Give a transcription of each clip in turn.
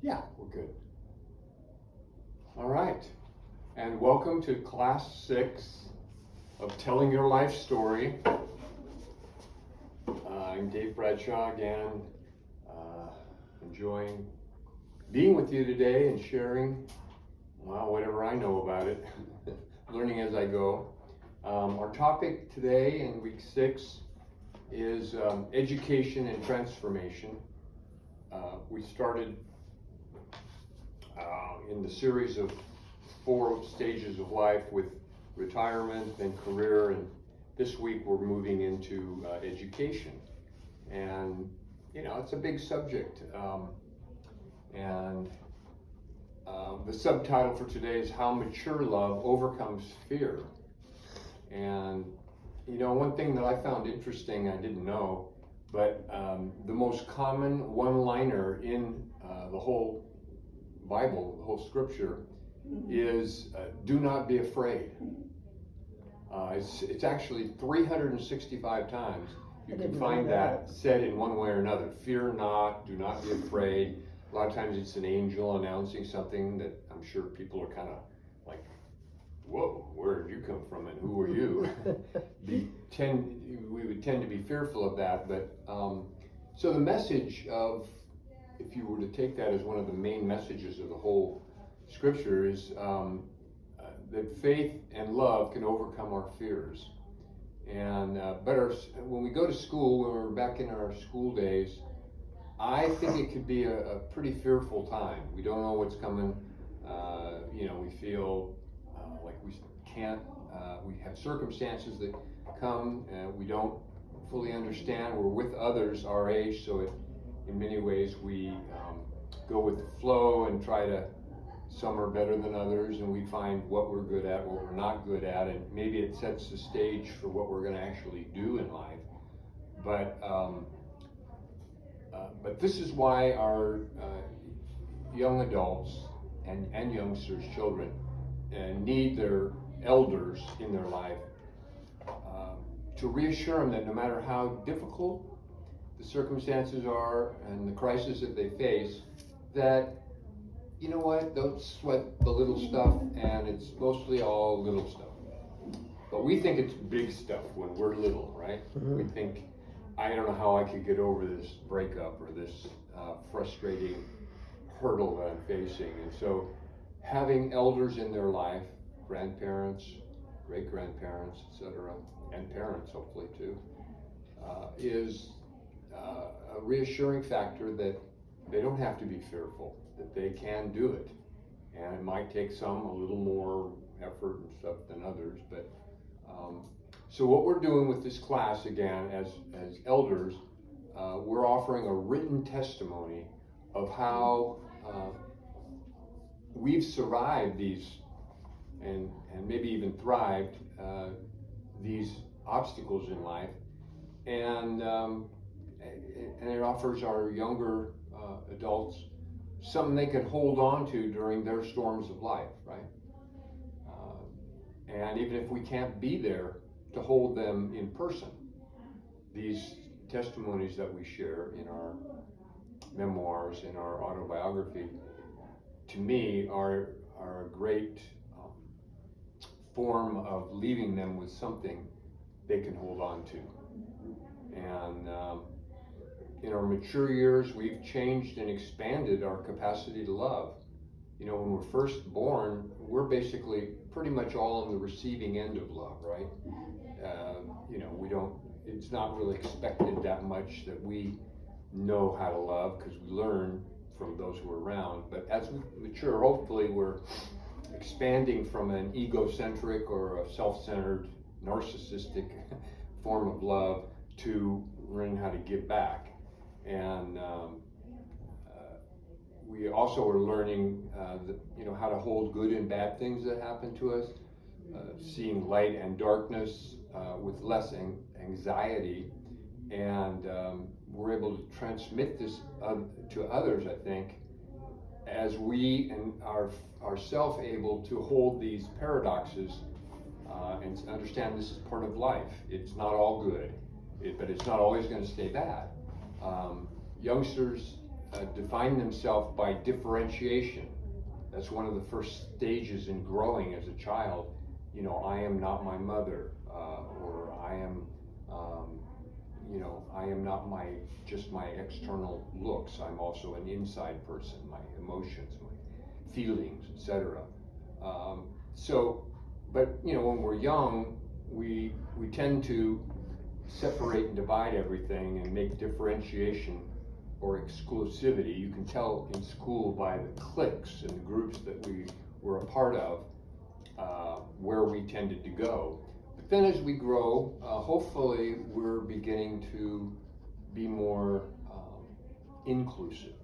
Yeah, we're good. All right. And welcome to class 6 of Telling Your Life Story. I'm Dave Bradshaw again, enjoying being with you today and sharing, well, whatever I know about it, learning as I go. Our topic today in week 6 is education and transformation. We started in the series of 4 stages of life with retirement and career, and this week we're moving into education. And it's a big subject, and the subtitle for today is How Mature Love Overcomes Fear. And one thing that I found interesting, I didn't know, but the most common one-liner in the whole Bible, the whole scripture, is do not be afraid. It's actually 365 times you can find that said in one way or another. Fear not, do not be afraid. A lot of times it's an angel announcing something that I'm sure people are kind of like, whoa, where did you come from and who are you? We would tend to be fearful of that, but so the message of, if you were to take that as one of the main messages of the whole scripture, is that faith and love can overcome our fears. And when we go to school, when we're back in our school days, I think it could be a pretty fearful time. We don't know what's coming. We feel like we can't. We have circumstances that come, and we don't fully understand. We're with others our age, so in many ways we go with the flow and try to. Some are better than others, and we find what we're good at, what we're not good at, and maybe it sets the stage for what we're going to actually do in life. But this is why our young adults and youngsters, children, need their elders in their life to reassure them that no matter how difficult the circumstances are and the crisis that they face, that you know what, don't sweat the little stuff, and it's mostly all little stuff. But we think it's big stuff when we're little, right? Mm-hmm. We think, I don't know how I could get over this breakup or this frustrating hurdle that I'm facing. And so having elders in their life, grandparents, great-grandparents, etc., and parents hopefully too, is a reassuring factor that they don't have to be fearful, that they can do it. And it might take some a little more effort and stuff than others, but so what we're doing with this class again as elders, we're offering a written testimony of how we've survived these and maybe even thrived these obstacles in life, and it offers our younger adults something they can hold on to during their storms of life, right? And even if we can't be there to hold them in person, these testimonies that we share in our memoirs, in our autobiography, to me are a great form of leaving them with something they can hold on to. And in our mature years, we've changed and expanded our capacity to love. When we're first born, we're basically pretty much all on the receiving end of love, right? We don't, it's not really expected that much that we know how to love, because we learn from those who are around. But as we mature, hopefully we're expanding from an egocentric or a self-centered, narcissistic form of love to learning how to give back. And we also are learning how to hold good and bad things that happen to us, seeing light and darkness with less anxiety, and we're able to transmit this to others, I think, as we and ourself able to hold these paradoxes and understand this is part of life. It's not all good, but it's not always going to stay bad. Youngsters define themselves by differentiation. That's one of the first stages in growing as a child. You know, I am not my mother, or I am, I am not just my external looks. I'm also an inside person, my emotions, my feelings, etc. But when we're young, we tend to separate and divide everything and make differentiation or exclusivity. You can tell in school by the cliques and the groups that we were a part of where we tended to go. But then as we grow, hopefully we're beginning to be more inclusive.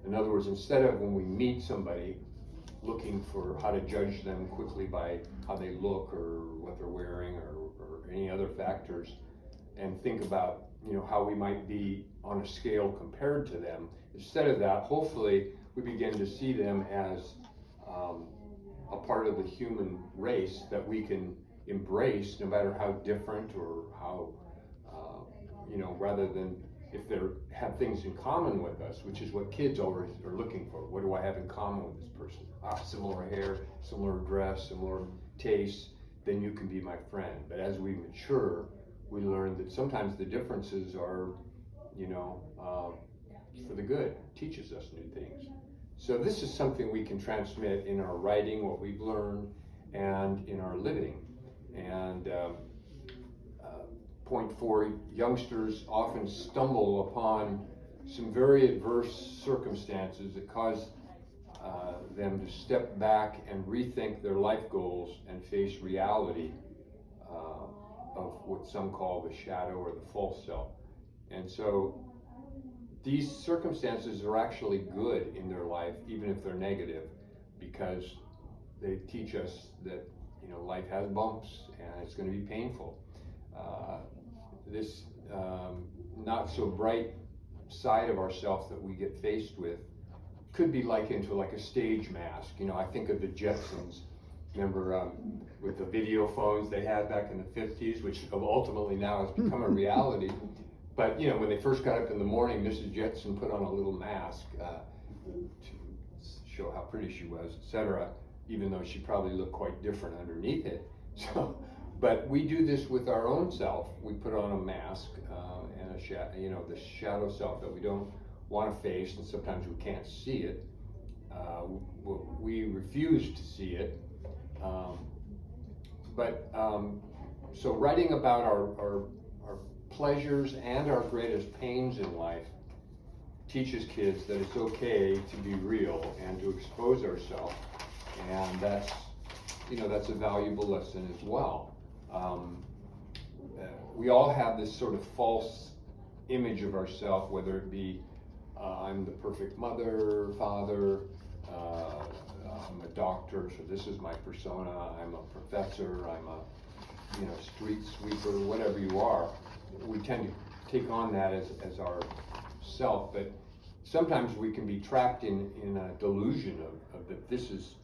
In other words, instead of when we meet somebody looking for how to judge them quickly by how they look or what they're wearing or any other factors, and think about how we might be on a scale compared to them. Instead of that, hopefully we begin to see them as a part of the human race that we can embrace, no matter how different or how rather than if they have things in common with us, which is what kids always are looking for. What do I have in common with this person? Similar hair, similar dress, similar tastes, then you can be my friend. But as we mature, we learn that sometimes the differences are, for the good, teaches us new things. So this is something we can transmit in our writing, what we've learned, and in our living. And point 4, youngsters often stumble upon some very adverse circumstances that cause them to step back and rethink their life goals and face reality of what some call the shadow or the false self. And so these circumstances are actually good in their life, even if they're negative, because they teach us that life has bumps and it's going to be painful. This not so bright side of ourselves that we get faced with could be likened to like a stage mask. I think of the Jetsons. Remember with the video phones they had back in the 50s, which ultimately now has become a reality. But when they first got up in the morning, Mrs. Jetson put on a little mask to show how pretty she was, etc. Even though she probably looked quite different underneath it. But we do this with our own self. We put on a mask and the shadow self that we don't want to face, and sometimes we can't see it. We refuse to see it. So writing about our pleasures and our greatest pains in life teaches kids that it's okay to be real and to expose ourselves, and that's a valuable lesson as well. We all have this sort of false image of ourselves, whether it be I'm the perfect mother, father, I'm a doctor, so this is my persona, I'm a professor, I'm a street sweeper, whatever you are. We tend to take on that as our self, but sometimes we can be trapped in a delusion of that this is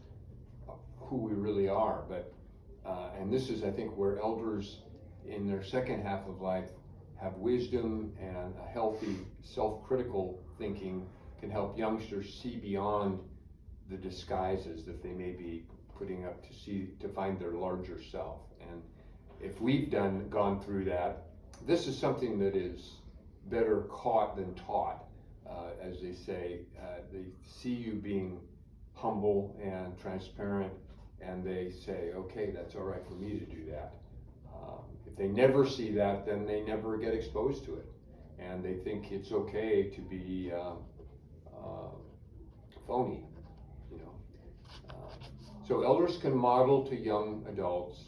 who we really are. But and this is, I think, where elders in their second half of life have wisdom and a healthy self-critical thinking can help youngsters see beyond the disguises that they may be putting up to find their larger self. And if we've gone through that, this is something that is better caught than taught. As they say, they see you being humble and transparent, and they say, okay, that's all right for me to do that. If they never see that, then they never get exposed to it, and they think it's okay to be phony, So elders can model to young adults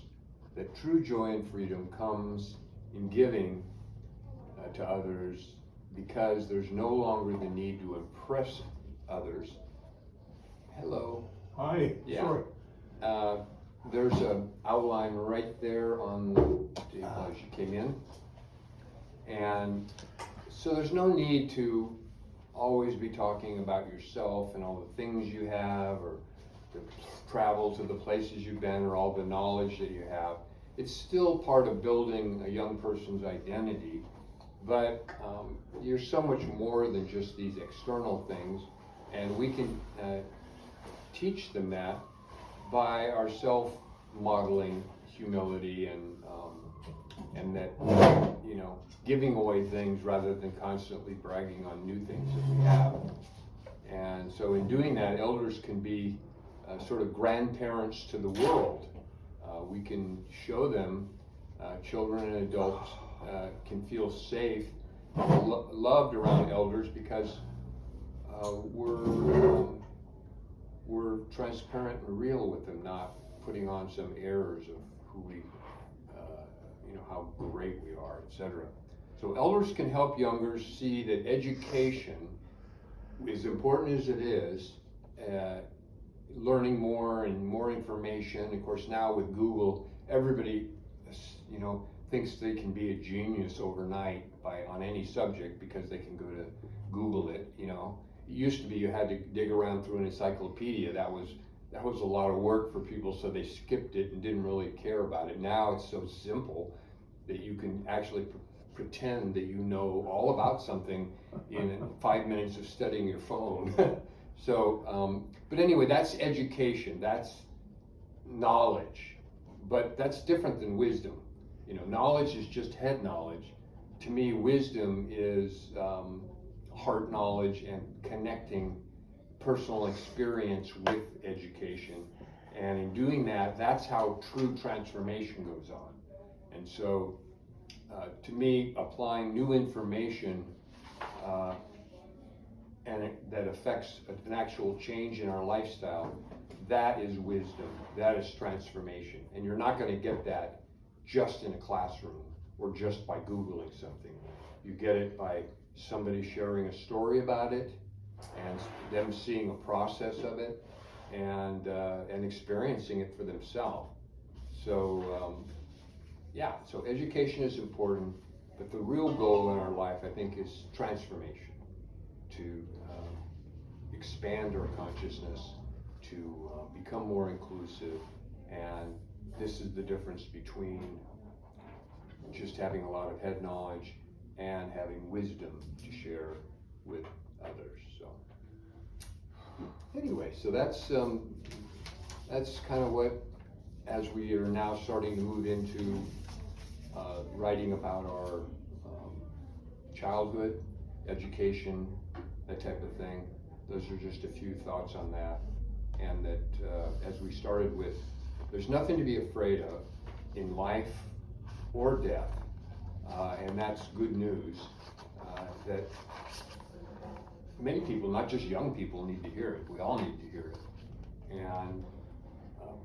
that true joy and freedom comes in giving to others, because there's no longer the need to impress others. Hello. Hi. Yeah. Sorry. There's an outline right there on the table as you came in. And so there's no need to always be talking about yourself and all the things you have, or the travel to the places you've been, or all the knowledge that you have. It's still part of building a young person's identity, but you're so much more than just these external things, and we can teach them that by our self-modeling humility and that, you know, giving away things rather than constantly bragging on new things that we have. And so in doing that, elders can be sort of grandparents to the world. We can show them, children and adults can feel safe, loved around elders because we're transparent and real with them, not putting on some airs of who we, you know, how great we are, etc. So elders can help youngers see that education, as important as it is, learning more and more information. Of course, now with Google, everybody, you know, thinks they can be a genius overnight on any subject because they can go to Google it. You know, it used to be you had to dig around through an encyclopedia. That was a lot of work for people, so they skipped it and didn't really care about it. Now it's so simple that you can actually pretend that you know all about something in 5 minutes of studying your phone. So, but anyway, that's education, that's knowledge, but that's different than wisdom. You know, knowledge is just head knowledge. To me, wisdom is heart knowledge and connecting personal experience with education. And in doing that, that's how true transformation goes on. And so, to me, applying new information that affects an actual change in our lifestyle, that is wisdom, that is transformation. And you're not going to get that just in a classroom or just by Googling something. You get it by somebody sharing a story about it and them seeing a process of it and experiencing it for themselves. So yeah, so education is important, but the real goal in our life, I think, is transformation, to expand our consciousness, to become more inclusive, and this is the difference between just having a lot of head knowledge and having wisdom to share with others. So anyway, so that's kind of what, as we are now starting to move into writing about our childhood, education, that type of thing. Those are just a few thoughts on that. And that as we started with, there's nothing to be afraid of in life or death. And that's good news, that many people, not just young people, need to hear it. We all need to hear it. And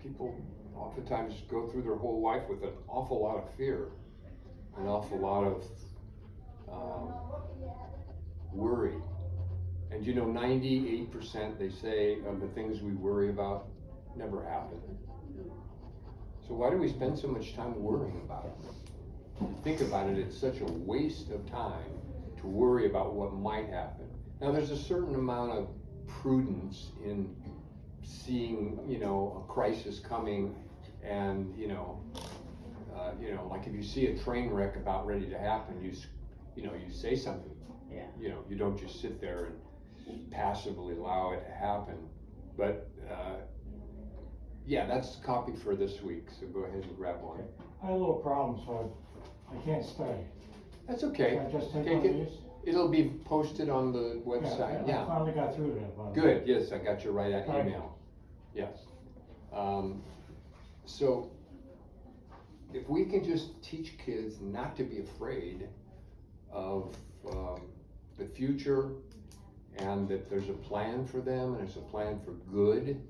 people oftentimes go through their whole life with an awful lot of fear, an awful lot of worry. And you know, 98% they say of the things we worry about never happen. So why do we spend so much time worrying about it? If you think about it, it's such a waste of time to worry about what might happen. Now there's a certain amount of prudence in seeing, you know, a crisis coming, and you know, like if you see a train wreck about ready to happen, you say something. Yeah. You know, you don't just sit there and passively allow it to happen. But yeah, that's the copy for this week. So go ahead and grab one. I had a little problem, so I can't stay. That's okay. Can I just take Take one it. of these? It'll be posted on the website. I finally got through to that. Good. Yes, I got your right Thank email. Yes. So if we can just teach kids not to be afraid of the future, and that there's a plan for them and there's a plan for good.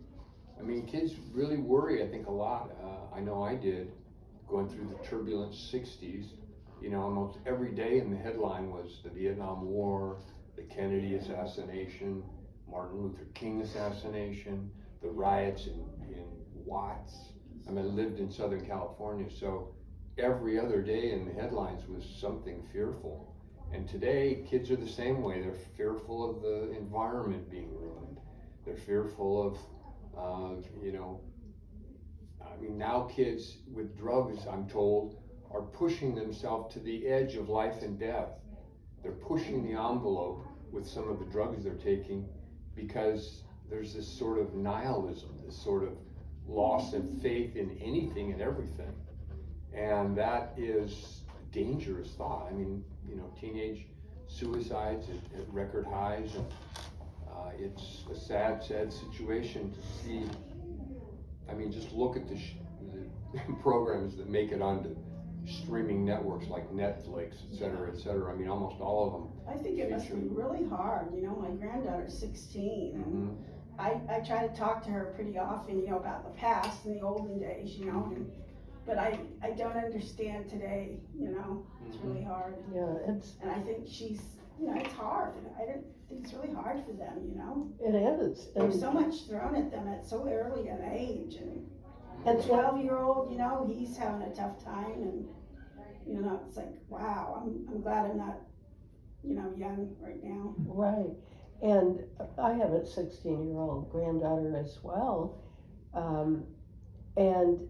I mean, kids really worry, I think, a lot. I know I did, going through the turbulent 60s. You know, almost every day in the headline was the Vietnam War, the Kennedy assassination, Martin Luther King assassination, the riots in Watts. I mean, I lived in Southern California, so every other day in the headlines was something fearful. And today, kids are the same way. They're fearful of the environment being ruined. They're fearful of, I mean, now kids with drugs, I'm told, are pushing themselves to the edge of life and death. they're pushing the envelope with some of the drugs they're taking because there's this sort of nihilism, this sort of loss of faith in anything and everything. And that is a dangerous thought. I mean, you know, teenage suicides at record highs, and it's a sad situation to see. I mean, just look at the programs that make it onto streaming networks like Netflix, et cetera, I mean, almost all of them. I think it must be really hard, you know, my granddaughter's 16, and I try to talk to her pretty often, you know, about the past and the olden days, you know, but I don't understand today, you know, it's really hard. Yeah, And I think she's, you know, it's hard, I don't think it's really hard for them, you know. it is. There's so much thrown at them at so early an age, and And a 12-year-old, you know, he's having a tough time, and, you know, it's like, wow, I'm glad I'm not, you know, young right now. Right, and I have a 16-year-old granddaughter as well, and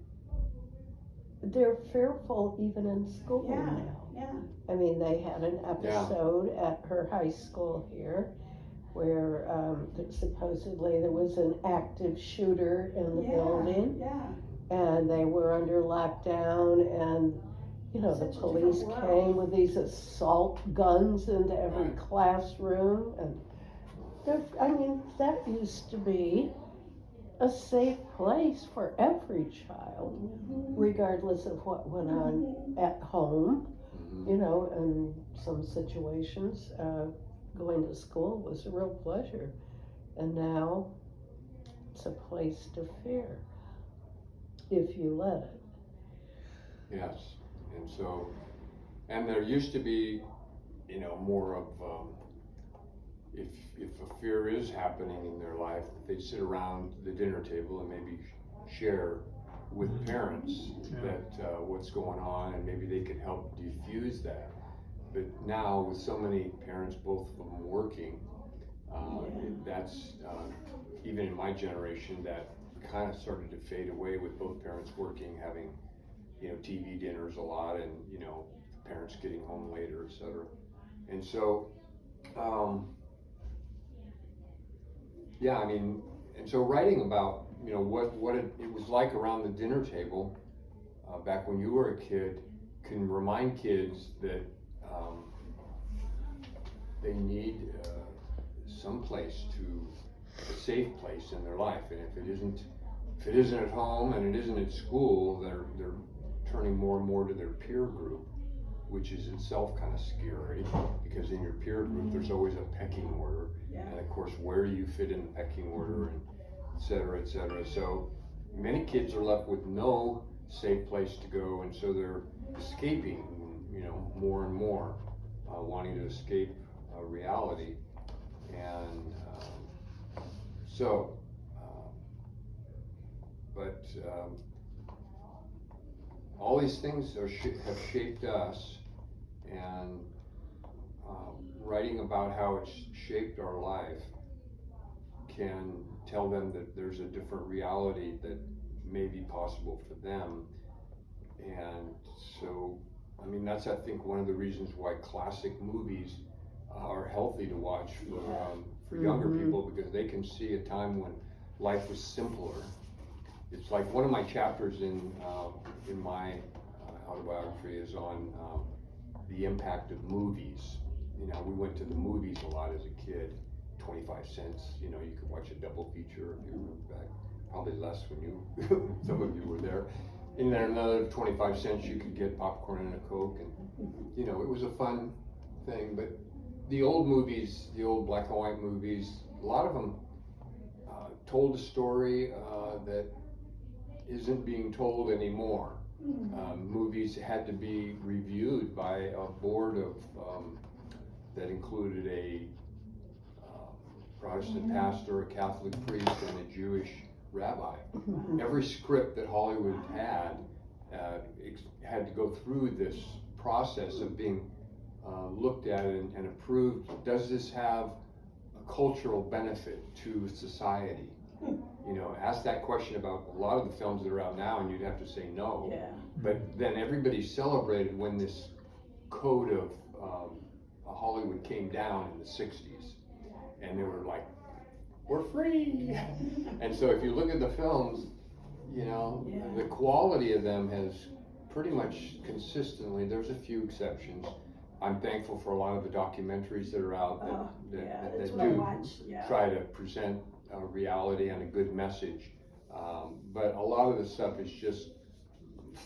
they're fearful even in school now. Yeah, I mean, they had an episode at her high school here where supposedly there was an active shooter in the building, and they were under lockdown, and you know, the Such a police different world. came with these assault guns into every classroom, and I mean, that used to be a safe place for every child, regardless of what went on at home. You know, in some situations, going to school was a real pleasure, and now it's a place to fear if you let it. Yes, and so, and there used to be, you know, more of, if a fear is happening in their life, they'd sit around the dinner table and maybe share with parents that what's going on, and maybe they could help diffuse that. But now with so many parents, both of them working, that's even in my generation, that kind of started to fade away with both parents working, having, you know, TV dinners a lot, and, you know, parents getting home later, et cetera. And so, yeah, I mean, and so writing about, you know, what it was like around the dinner table back when you were a kid can remind kids that they need some place a safe place in their life, and if it isn't at home and it isn't at school, they're turning more and more to their peer group, which is itself kind of scary, because in your peer group there's always a pecking order, and of course where you fit in the pecking order, and et cetera, et cetera. So many kids are left with no safe place to go, and so they're escaping, you know, more and more, wanting to escape reality. And all these things have shaped us, and writing about how it's shaped our life can tell them that there's a different reality that may be possible for them. And so, I mean, that's, I think, one of the reasons why classic movies are healthy to watch for younger people, because they can see a time when life was simpler. It's like one of my chapters in my autobiography is on the impact of movies. You know, we went to the movies a lot as a kid, 25 cents, you know, you could watch a double feature if you remember back, probably less when you, some of you were there. And then another 25 cents you could get popcorn and a Coke, and, you know, it was a fun thing. But the old movies, the old black and white movies, a lot of them told a story that isn't being told anymore. Movies had to be reviewed by a board of that included a Protestant pastor, a Catholic priest, and a Jewish rabbi. Every script that Hollywood had had to go through this process of being looked at and approved. Does this have a cultural benefit to society? You know, ask that question about a lot of the films that are out now, and you'd have to say no. But then everybody celebrated when this code of Hollywood came down in the 60s, and they were like, we're free. And so if you look at the films, you know, Yeah. the quality of them has pretty much consistently, there's a few exceptions. I'm thankful for a lot of the documentaries that are out Oh, that, yeah, that, that's that what I do watch, yeah. try to present a reality and a good message. But a lot of the stuff is just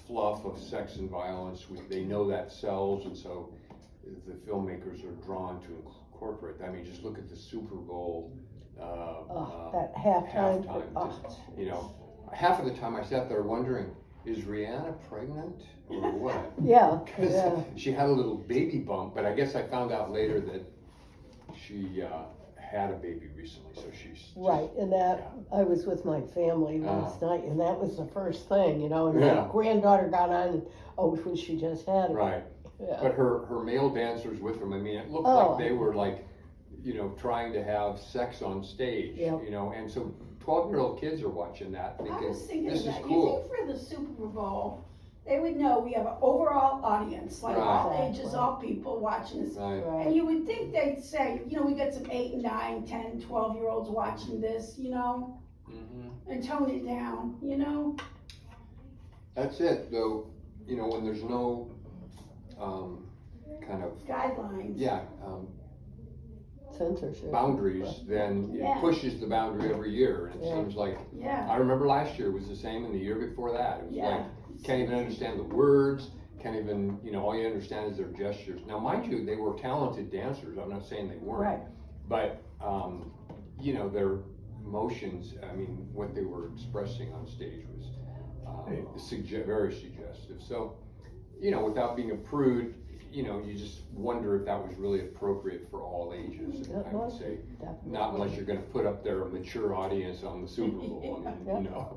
fluff of sex and violence. They know that sells, and so the filmmakers are drawn to incorporate. I mean, just look at the Super Bowl. That halftime. Just, you know, half of the time I sat there wondering, is Rihanna pregnant or what? Yeah, 'Cause yeah. she had a little baby bump, but I guess I found out later that she had a baby recently, so she's just, Right, and that, I was with my family last night, and that was the first thing, you know, and Yeah. my granddaughter got on, and, oh, when she just had it. right. Yeah. But her male dancers with them, I mean, it looked Oh. like they were like, you know, trying to have sex on stage, Yep. you know, and so 12-year-old kids are watching that I thinking, was thinking this is that, you cool. think for the Super Bowl, they would know we have an overall audience, like all Right. ages, all people watching this. Right. And Right, you would think they'd say, you know, we got some 8, 9, 10, 12-year-olds watching this, you know, Mhm. and tone it down, you know? That's it, though, you know, when there's no, kind of, Guidelines. yeah, censorship. boundaries, then Yeah. it pushes the boundary every year, and it Yeah. seems like, Yeah, I remember last year was the same, and the year before that, it was Yeah. like, can't even understand the words, can't even, you know, all you understand is their gestures. Now, mind you, they were talented dancers, I'm not saying they weren't. Right. But, you know, their emotions, I mean, what they were expressing on stage was, very suggestive. So, you know, without being a prude, you know, you just wonder if that was really appropriate for all ages. And It I would was, say, definitely. not unless you're gonna put up there a mature audience on the Super Bowl. I mean, Yeah. you know,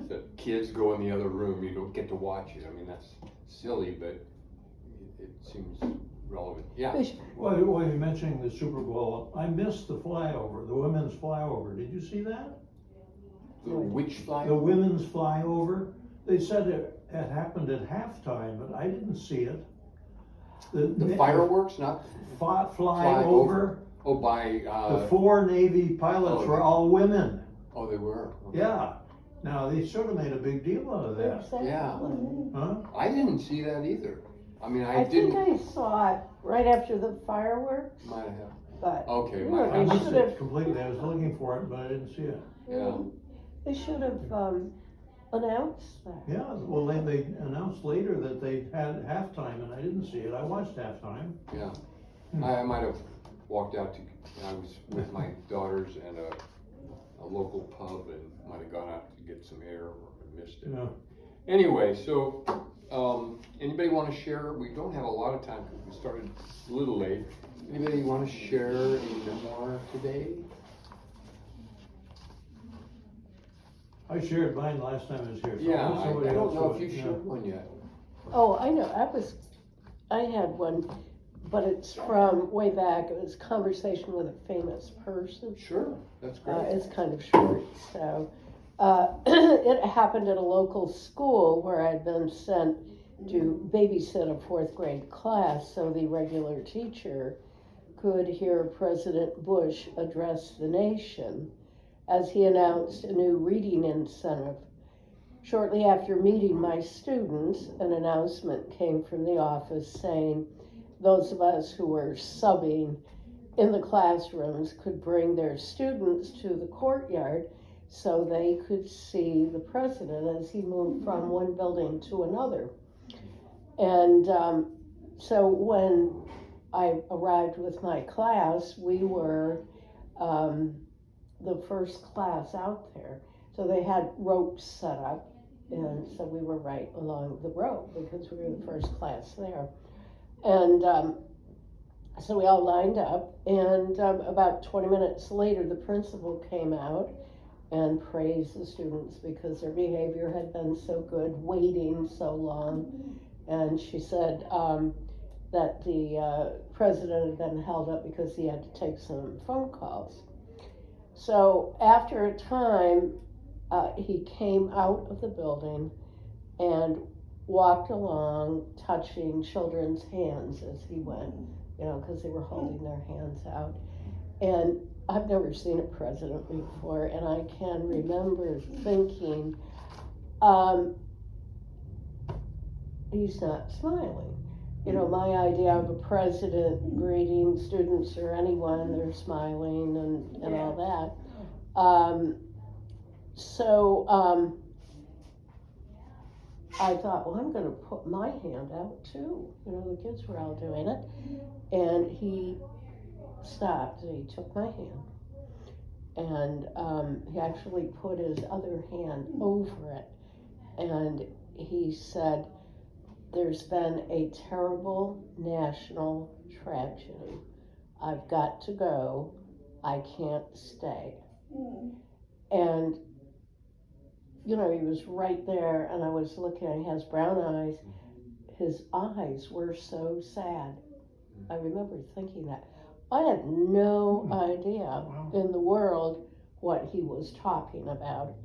the kids go in the other room, you don't get to watch it. I mean, that's silly, but it seems relevant. Yeah, Fish- While you're mentioning the Super Bowl, I missed the flyover, the women's flyover. Did you see that? the witch fly. The women's flyover, they said it had happened at halftime, but I didn't see it. The fireworks, not, Flyover, oh, by, the 4 Navy pilots oh, were all women. oh, they were. Okay. Yeah. Now, they sort of made a big deal out of that, Exactly. Yeah. huh? I didn't see that either. I mean, I I think didn't, I saw it right after the fireworks, might have, but, okay, Yeah, might I they have, missed should it have- completely. I was looking for it, but I didn't see it. yeah. they should have, announced that. Yeah, well, they announced later that they had halftime, and I didn't see it. I watched halftime. Yeah, Hmm. I might have walked out to, I was with my daughters and a local pub and might have gone out to get some air or missed it. Yeah. Anyway, so, anybody wanna share, we don't have a lot of time because we started a little late. Anybody wanna share a memoir today? I shared mine last time I was here. so Yeah, let I somebody don't else know do if you it, yeah. shared one yet. Oh, I know, I had one, but it's from way back, it was Conversation with a Famous Person. Sure, that's great. It's kind of short, so, it happened at a local school where I'd been sent to babysit a 4th grade class, so the regular teacher could hear President Bush address the nation as he announced a new reading incentive. Shortly after meeting my students, an announcement came from the office saying those of us who were subbing in the classrooms could bring their students to the courtyard so they could see the president as he moved from one building to another. And so when I arrived with my class, we were the first class out there. So they had ropes set up, and so we were right along the rope because we were the first class there. And so we all lined up, and about 20 minutes later, the principal came out and praised the students because their behavior had been so good, waiting so long. And she said that the president had been held up because he had to take some phone calls. So after a time, he came out of the building and walked along, touching children's hands as he went you know, because they were holding their hands out. And I've never seen a president before, and I can remember thinking, he's not smiling. You know, my idea of a president greeting students or anyone, they're smiling and all that. I thought, well, I'm gonna put my hand out too. You know, the kids were all doing it. And he stopped and he took my hand. And he actually put his other hand over it. And he said, there's been a terrible national tragedy. I've got to go. I can't stay. And, you know, he was right there, and I was looking, he has brown eyes. His eyes were so sad. I remember thinking that. I had no idea in the world what he was talking about.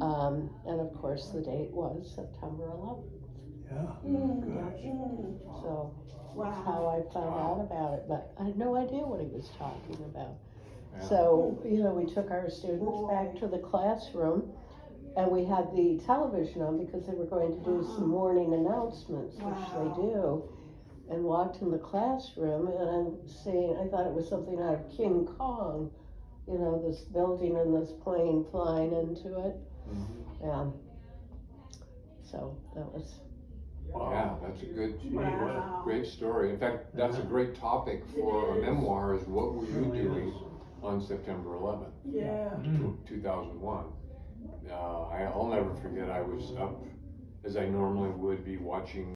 And of course, the date was September 11th. Yeah. So that's how I found out about it, but I had no idea what he was talking about. Yeah. So, you know, we took our students back to the classroom, and we had the television on because they were going to do some morning announcements, which they do, and walked in the classroom, and I'm seeing, I thought it was something out of King Kong, you know, this building and this plane flying into it. Yeah. So that was. Yeah, that's a good, Wow. great story. In fact, that's a great topic for a memoir, is what were you doing on September 11th, Yeah. 2001. I'll never forget, I was up, as I normally would be, watching